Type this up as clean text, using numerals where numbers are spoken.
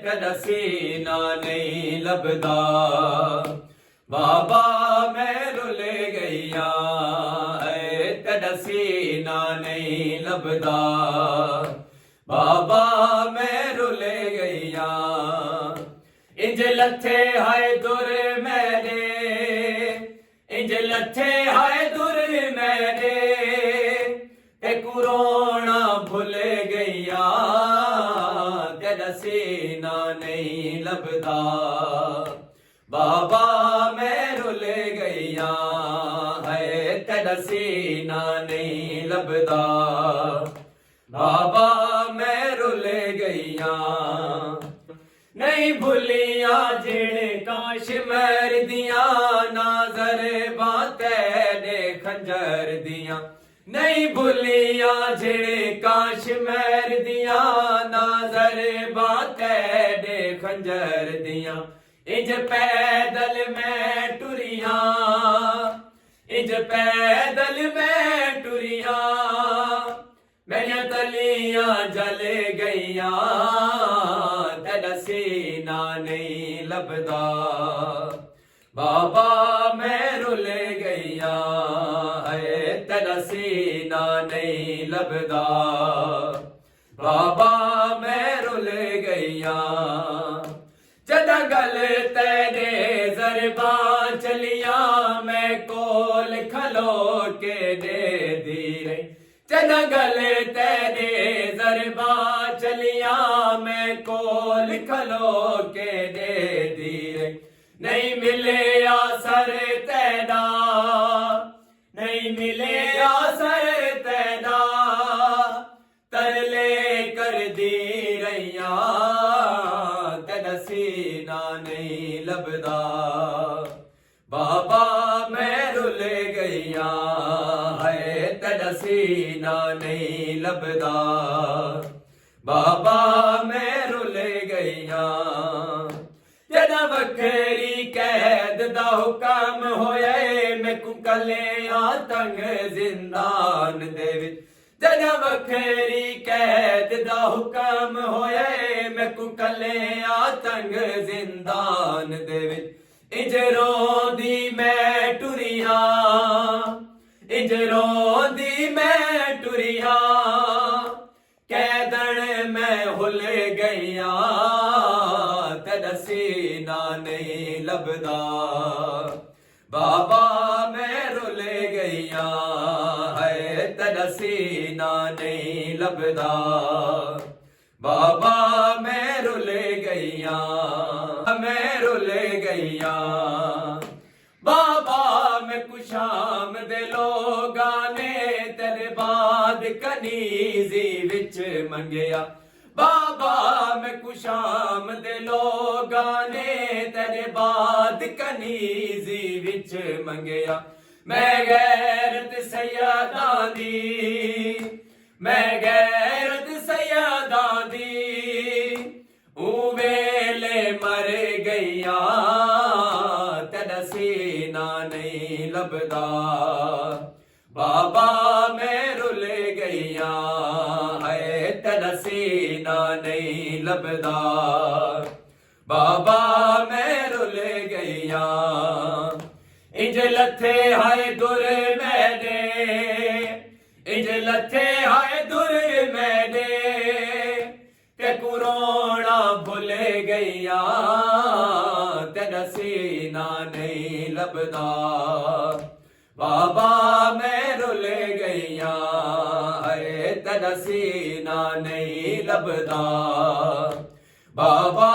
तेरा सीना नहीं लभदा। बाबा मैं रुल गईया तेरा सीना नहीं लभदा। बाबा मैं रुल गईया इंज लथे हाय दुर मेरे, इंज लथे हाय दुर मेरे ते कुरोना भुल गईया तेरा सीना नहीं लभदा। बाबा मैं रुल गईया है तेरा सीना नहीं लभदा। बाबा मैं रुल गईया नहीं भुलिया जिने काश मर दिया नाजर बातें दे खंजर दिया। नहीं भुलिया जिने काश मर दिया नाजर बातें दे खंजर दिया। इंज पैदल मैं टुरिया, इंज पैदल मैं टुरिया मेरिया तलियां जल गईया तेरा सीना नहीं लभदा। बाबा मैं रुल गईया है तेरा सीना नहीं लभदा। बाबा मैं रुल गईया जदा गल तेरे जरबा चलिया मैं कोल खलो के दे दी रे। जदा गल तेरे जरबा चलिया मैं कोल खलो के दे दी रे। नहीं मिले आसर तेरा, नहीं मिले आसर तेरा तरले कर दी रैया तेरा सीना नहीं लभदा। बाबा मैं रुल गईया है तेरा सीना नहीं लभदा। बाबा मैं रुल गईया जदा वखरी कैद दा हुक्म होए मैकू कलिया तंग जिंदान दे विच। जदा वखरी कैद दा हुक्म होए मैकू कलिया तंग जिंदान दे विच। इंज रोंदी मैं टुरिया, इंज रोंदी मैं टुरिया कैदन मैं हुल गईया तेरा सीना नहीं लभदा। बाबा मैं रुल गईया है तेरा सीना नहीं लभदा। बाबा मैं रुल गईया, मैं रुल गईया। बाबा मैं कुशाम दे लोगा ने तेरे बाद कनीजी विच मंगया। बाबा मैं कुशाम दे लोगा ने तेरे बाद कनीजी विच मंगया। मैं गैरत सैयदा दी, मैं गैरत सैयदा दी वेले मर गईया तेरा सीना नहीं लभदा। बाबा मैं रुल गईया है तेरा सीना नहीं लभदा। बाबा मैं रुल गईया इंज लथे हाय दुर मेरे, इंज लथे हाय दुर मेरे ते कुरोना भुल गईया तेरा सीना नहीं लभदा। बाबा मैं रुल गईया है तेरा सीना नहीं लभदा। बाबा